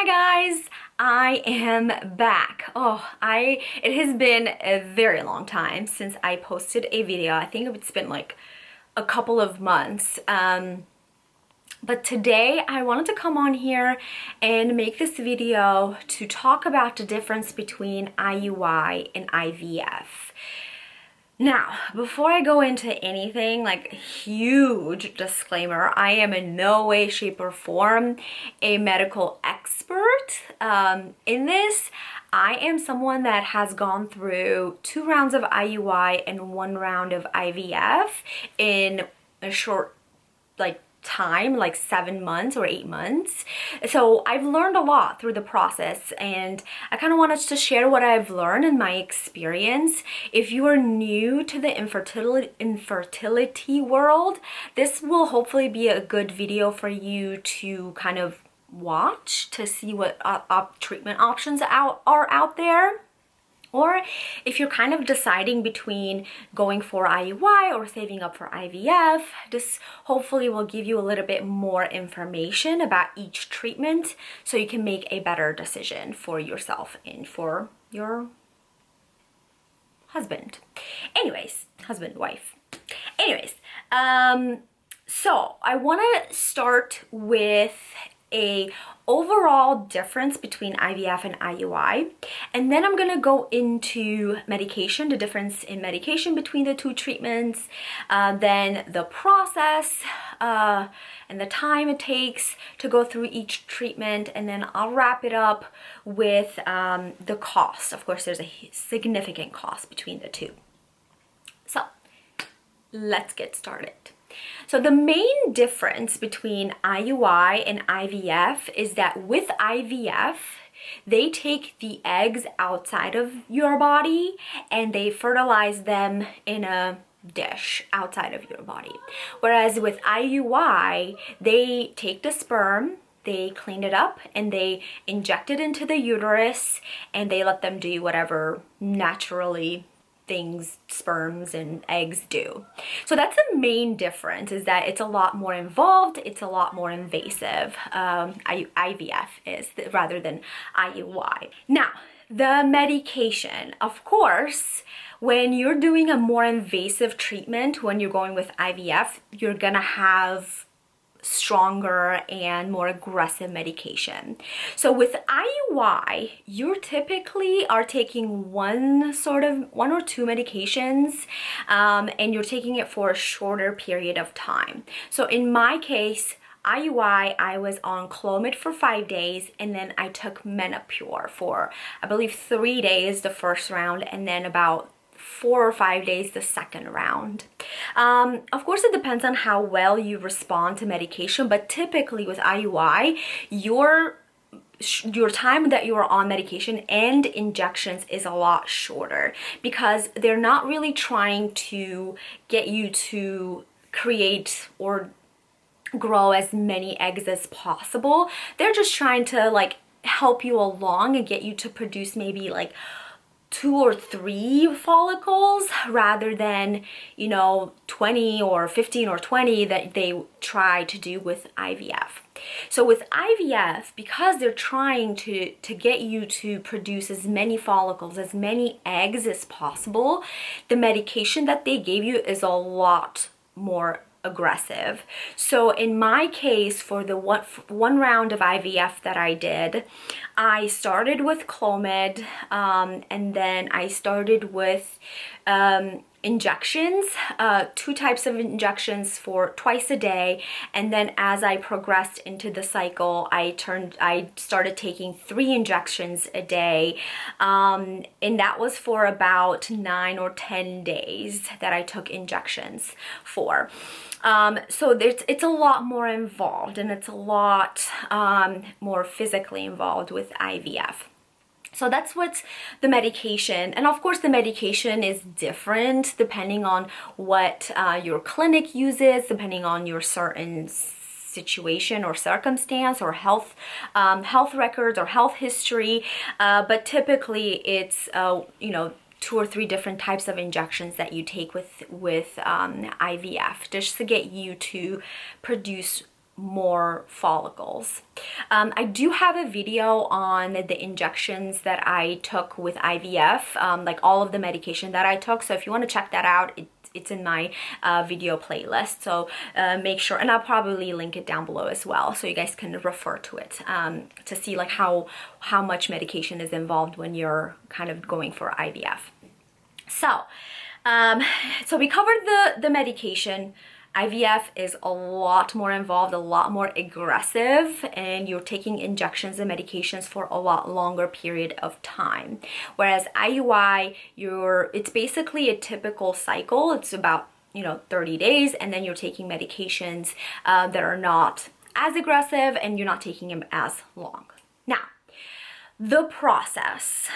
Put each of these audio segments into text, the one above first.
guys, I am back. It has been a very long time since I posted a video. I think it's been like a couple of months. But today I wanted to come on here and make this video to talk about the difference between IUI and IVF. Now, before I go into anything, like huge disclaimer, I am in no way, shape, or form a medical expert in this. I am someone that has gone through 2 rounds of IUI and 1 round of IVF in a short, time, like 7 months or 8 months. So I've learned a lot through the process, and I kind of wanted to share what I've learned in my experience. If you are new to the infertility world, this will hopefully be a good video for you to kind of watch to see what treatment options are out there. Or if you're kind of deciding between going for IUI or saving up for IVF, this hopefully will give you a little bit more information about each treatment so you can make a better decision for yourself and for your husband. Husband, wife. So I want to start with a overall difference between IVF and IUI, and then I'm gonna go into medication, the difference in medication between the 2 treatments, then the process and the time it takes to go through each treatment, and then I'll wrap it up with the cost. Of course, there's a significant cost between the 2. So let's get started. So the main difference between IUI and IVF is that with IVF, they take the eggs outside of your body and they fertilize them in a dish outside of your body. Whereas with IUI, they take the sperm, they clean it up, and they inject it into the uterus, and they let them do whatever naturally things sperms and eggs do. So that's the main difference, is that it's a lot more involved, it's a lot more invasive. IVF is rather than IUI. Now, the medication, of course, when you're doing a more invasive treatment, when you're going with IVF, you're gonna have stronger and more aggressive medication. So with IUI, you typically are taking one or 2 medications, and you're taking it for a shorter period of time. So in my case, IUI, I was on Clomid for 5 days, and then I took Menopur for, I believe, 3 days the first round, and then about 4 or 5 days the second round. Of course, it depends on how well you respond to medication, but typically with IUI, your time that you are on medication and injections is a lot shorter, because they're not really trying to get you to create or grow as many eggs as possible. They're just trying to help you along and get you to produce maybe 2 or 3 follicles rather than 20 or 15 or 20 that they try to do with IVF. So with IVF, because they're trying to get you to produce as many follicles, as many eggs as possible, the medication that they gave you is a lot more aggressive. So in my case, for the one round of IVF that I did, I started with Clomid, and then I started with injections, 2 types of injections for twice a day, and then as I progressed into the cycle, I started taking 3 injections a day, and that was for about 9 or 10 days that I took injections for. So it's a lot more involved, and it's a lot more physically involved with IVF. So that's what's the medication. And of course, the medication is different depending on what your clinic uses, depending on your certain situation or circumstance or health records or health history. But typically it's, 2 or 3 different types of injections that you take with IVF, just to get you to produce more follicles. I do have a video on the injections that I took with IVF, like all of the medication that I took. So if you want to check that out, it's in my video playlist. So make sure, and I'll probably link it down below as well, so you guys can refer to it to see like how much medication is involved when you're kind of going for IVF. So, so we covered the medication. IVF is a lot more involved, a lot more aggressive, and you're taking injections and medications for a lot longer period of time. Whereas IUI, it's basically a typical cycle. It's about 30 days, and then you're taking medications that are not as aggressive, and you're not taking them as long. Now, the process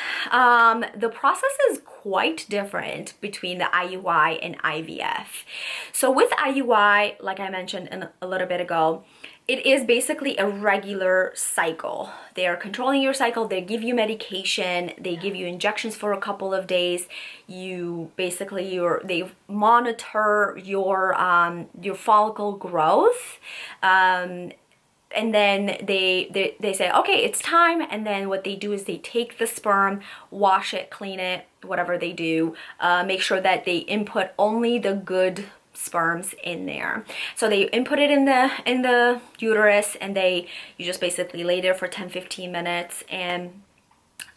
is quite different between the IUI and IVF. So with IUI, like I mentioned a little bit ago, it is basically a regular cycle. They are controlling your cycle. They give you medication. They give you injections for a couple of days. They monitor your follicle growth. And then they say, okay, it's time. And then what they do is they take the sperm, wash it, clean it, whatever they do, make sure that they input only the good sperms in there. So they input it in the uterus, and you just basically lay there for 10-15 minutes and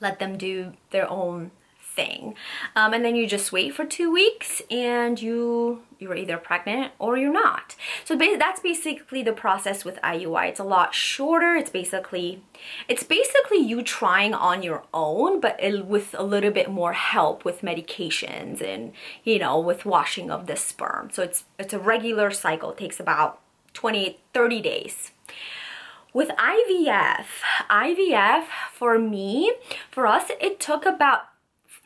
let them do their own thing. And then you just wait for 2 weeks, and you're either pregnant or you're not. So that's basically the process with IUI. It's a lot shorter. It's basically you trying on your own, but with a little bit more help with medications and with washing of the sperm. So it's a regular cycle. It takes about 30 days. With IVF for us, it took about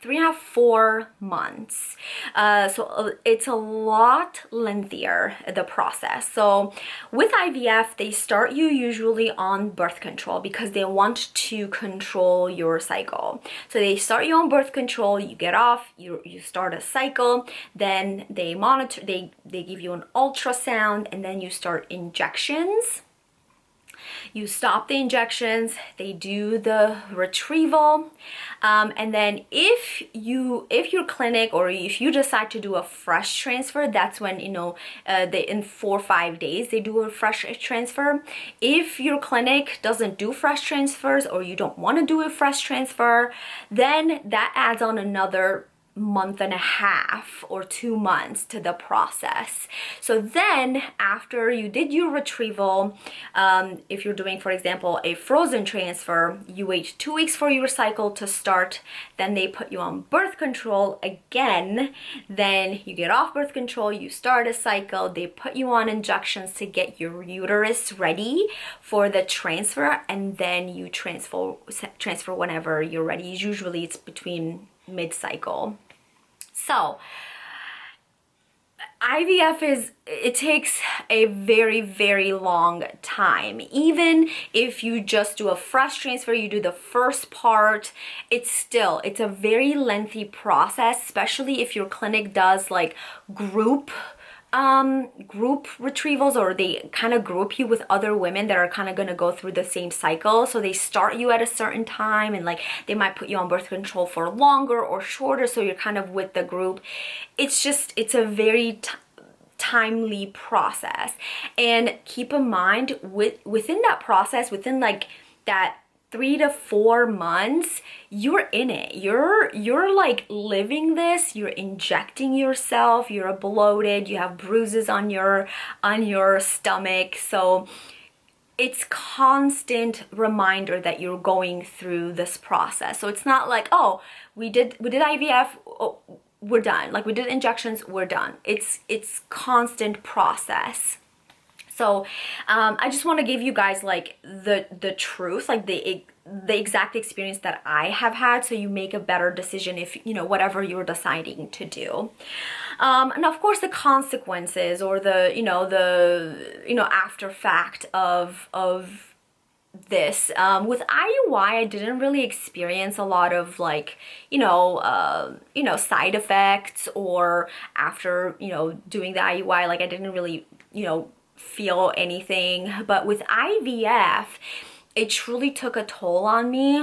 3.5-4 months. So it's a lot lengthier, the process. So with IVF, they start you usually on birth control because they want to control your cycle. So they start you on birth control, you get off, you start a cycle, then they monitor, they give you an ultrasound, and then you start injections. You stop the injections, they do the retrieval, and then if your clinic, or if you decide to do a fresh transfer, that's when in 4 or 5 days they do a fresh transfer. If your clinic doesn't do fresh transfers, or you don't want to do a fresh transfer, then that adds on another 1.5 or 2 months to the process. So then after you did your retrieval, if you're doing, for example, a frozen transfer, you wait 2 weeks for your cycle to start, then they put you on birth control again, then you get off birth control, you start a cycle, they put you on injections to get your uterus ready for the transfer, and then you transfer whenever you're ready. Usually it's between mid-cycle. So IVF it takes a very, very long time. Even if you just do a fresh transfer, you do the first part, it's a very lengthy process, especially if your clinic does like group retrievals, or they kind of group you with other women that are kind of going to go through the same cycle. So they start you at a certain time, and like they might put you on birth control for longer or shorter, so you're kind of with the group. It's a very timely process. And keep in mind, within that process, within like that 3 to 4 months, you're in it. You're like living this. You're injecting yourself. You're bloated. You have bruises on your stomach. So it's constant reminder that you're going through this process. So it's not like, oh, we did IVF, oh, we're done. Like we did injections, we're done. It's constant process. So I just want to give you guys like the truth, like the exact experience that I have had, so you make a better decision if whatever you're deciding to do. And of course the consequences, or the after fact of this. With IUI, I didn't really experience a lot of like side effects, or after doing the IUI, like I didn't really feel anything. But with IVF, it truly took a toll on me,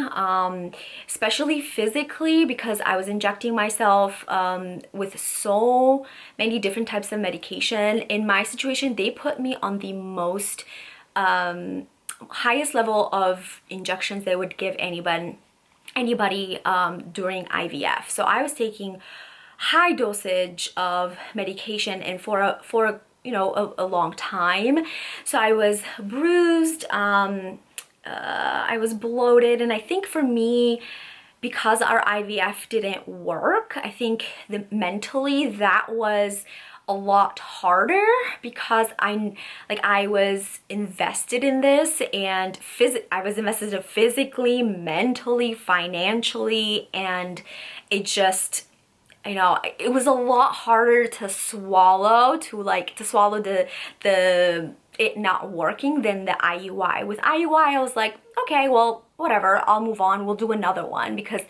especially physically, because I was injecting myself with so many different types of medication. In my situation, they put me on the most highest level of injections they would give anybody during IVF. So I was taking high dosage of medication, and for a long time. So I was bruised, I was bloated, and I think for me, because our IVF didn't work, I think mentally that was a lot harder, because I was invested in this, and I was invested physically, mentally, financially, and it just, it was a lot harder to swallow, to swallow the it not working than the IUI. With IUI, I was like, okay, well, whatever, I'll move on, we'll do another one, because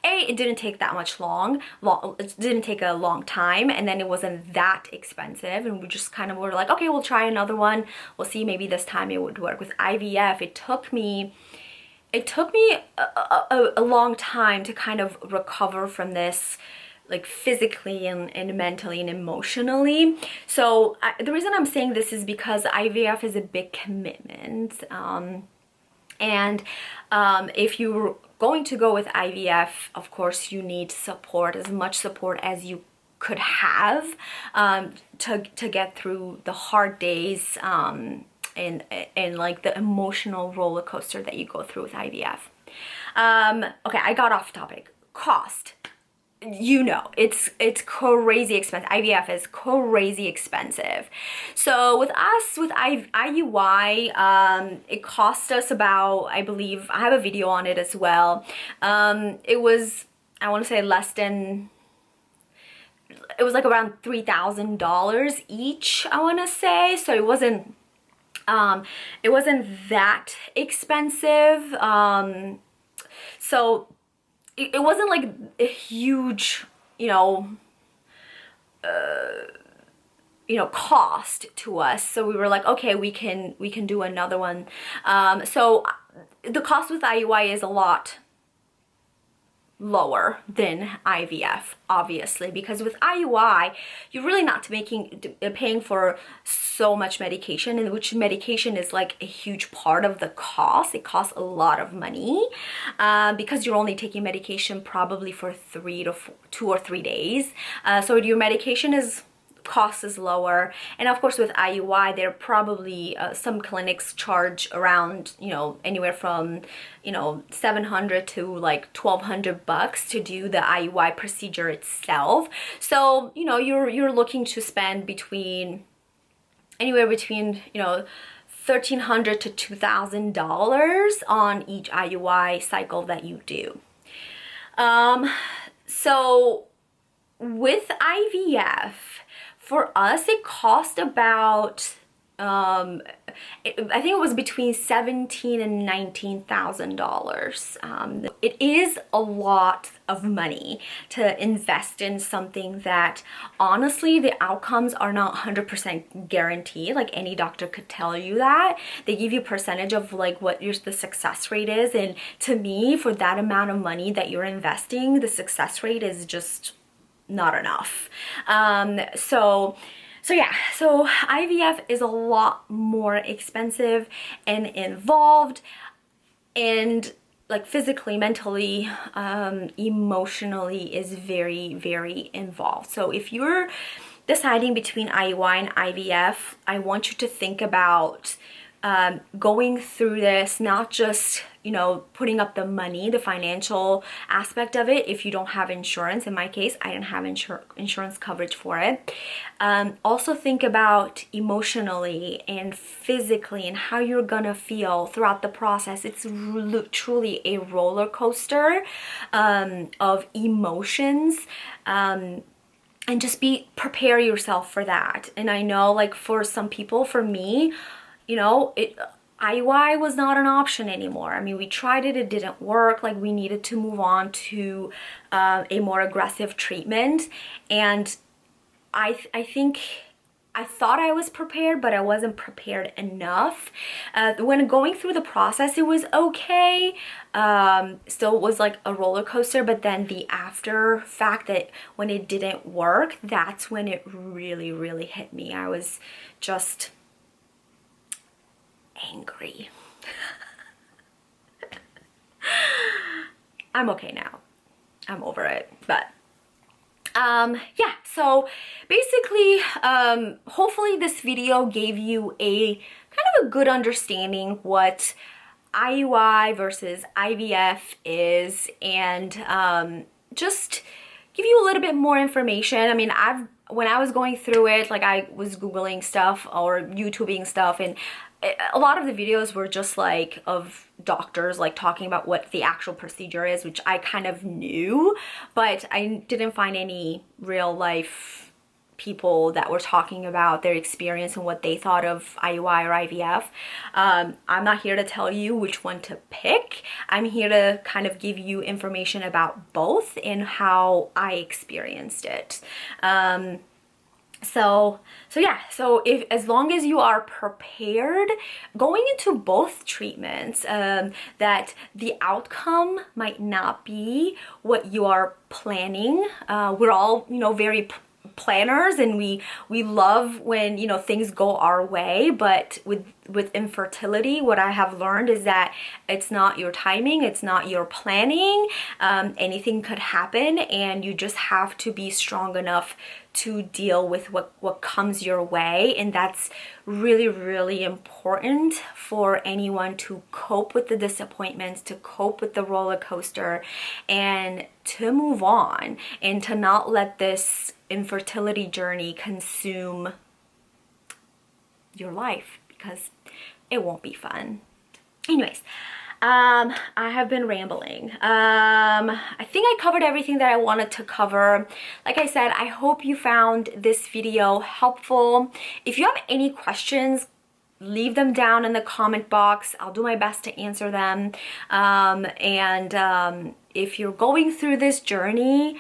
it didn't take that much it didn't take a long time, and then it wasn't that expensive, and we just kind of were like, okay, we'll try another one, we'll see, maybe this time it would work. With IVF, it took me a long time to kind of recover from this, like physically and mentally and emotionally. So the reason I'm saying this is because IVF is a big commitment, and if you're going to go with IVF, of course you need support, as much support as you could have, to get through the hard days, and like the emotional roller coaster that you go through with IVF. Okay, I got off topic. Cost. It's crazy expensive. IVF is crazy expensive. So with us, with IUI, it cost us about, I believe, I have a video on it as well. It was, I want to say it was like around $3,000 each, I want to say. So it wasn't that expensive. So it wasn't like a huge, cost to us. So we were like, okay, we can do another one. So the cost with IUI is a lot lower than IVF, obviously, because with IUI you're really not paying for so much medication, and which medication is like a huge part of the cost. It costs a lot of money, because you're only taking medication probably for 2 or 3 days, so your medication cost is lower. And of course with IUI, there probably some clinics charge around anywhere from $700 to like $1,200 to do the IUI procedure itself. So you're looking to spend anywhere between $1,300 to $2,000 on each IUI cycle that you do. So with IVF, for us, it cost about, I think it was between $17,000 and $19,000. It is a lot of money to invest in something that, honestly, the outcomes are not 100% guaranteed. Like, any doctor could tell you that. They give you a percentage of like what the success rate is, and to me, for that amount of money that you're investing, the success rate is just not enough. So IVF is a lot more expensive and involved, and like physically, mentally, emotionally is very, very involved. So if you're deciding between IUI and IVF, I want you to think about going through this, not just putting up the money, the financial aspect of it, if you don't have insurance. In my case, I didn't have insurance coverage for it. Also think about emotionally and physically and how you're gonna feel throughout the process. It's truly a roller coaster of emotions, and just prepare yourself for that. And I know, like, for some people, for me, IUI was not an option anymore. I mean, we tried it, it didn't work. Like, we needed to move on to a more aggressive treatment. And I think I thought I was prepared, but I wasn't prepared enough. When going through the process, it was okay. Still was like a roller coaster, but then the after fact that when it didn't work, that's when it really, really hit me. I was just angry. I'm okay now. I'm over it, but yeah, so basically, hopefully this video gave you a kind of a good understanding what IUI versus IVF is, and just give you a little bit more information. I mean, when I was going through it, like I was Googling stuff or YouTubing stuff, and a lot of the videos were just like of doctors like talking about what the actual procedure is, which I kind of knew, but I didn't find any real life people that were talking about their experience and what they thought of IUI or IVF. I'm not here to tell you which one to pick. I'm here to kind of give you information about both and how I experienced it. So if as long as you are prepared going into both treatments, that the outcome might not be what you are planning. We're all, very planners, and we love when things go our way, but with infertility, what I have learned is that it's not your timing, it's not your planning. Anything could happen, and you just have to be strong enough to deal with what comes your way. And that's really, really important for anyone to cope with the disappointments, to cope with the roller coaster, and to move on, and to not let this infertility journey consume your life, because it won't be fun. Anyways, I have been rambling. I think I covered everything that I wanted to cover. Like I said, I hope you found this video helpful. If you have any questions, leave them down in the comment box. I'll do my best to answer them. If you're going through this journey,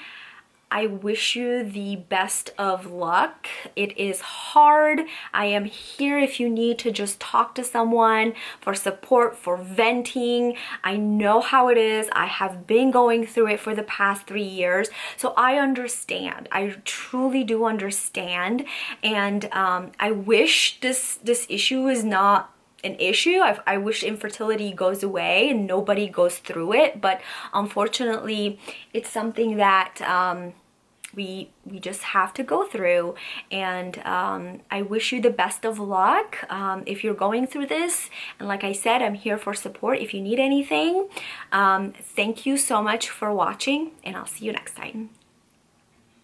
I wish you the best of luck. It is hard. I am here if you need to just talk to someone for support, for venting. I know how it is. I have been going through it for the past 3 years, so I understand. I truly do understand, and I wish this issue is not an issue. I wish infertility goes away and nobody goes through it, but unfortunately it's something that we just have to go through. And I wish you the best of luck if you're going through this. And like I said, I'm here for support if you need anything. Thank you so much for watching, and I'll see you next time.